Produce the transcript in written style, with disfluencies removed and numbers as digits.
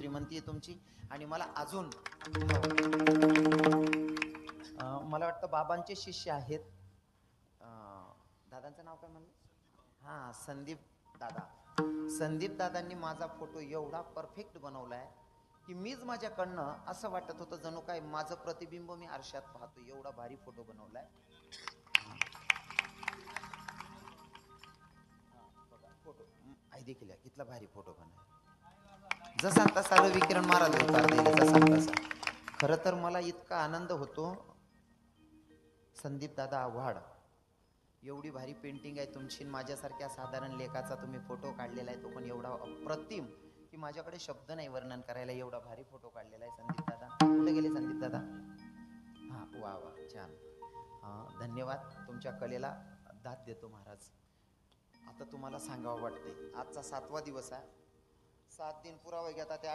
श्रीमंती आहे तुमची. आणि मला अजून मला वाटतं बाबांचे शिष्य आहेत. दादांचं नाव काय म्हणलं? हां, संदीप दादा. संदीप दादांनी माझा फोटो एवढा परफेक्ट बनवलाय की मीच माझ्याकडनं असं वाटत होतं जणू काय माझं प्रतिबिंब मी आरशात पाहतो. एवढा भारी फोटो बनवलाय. फोटो आई देखील कितला भारी फोटो बनवला. जसा तसा रविकिरण महाराज उतार दिले जसा तसा. खरं तर मला इतका आनंद होतो. संदीप दादा आव्हाड, एवढी भारी पेंटिंग आहे तुमची. माझ्यासारख्या साधारण लेखाचा तुम्ही फोटो काढलेला आहे, तो पण एवढा अप्रतिम की माझ्याकडे शब्द नाही वर्णन करायला. एवढा भारी फोटो काढलेला आहे संदीप दादा. कुठे गेले संदीप दादा? हां, वा वा, छान. हां, धन्यवाद. तुमच्या कलेला दाद देतो महाराज. आता तुम्हाला सांगावं वाटते, आजचा 7वा दिवस आहे. 7 दिन पुरा हो गया था.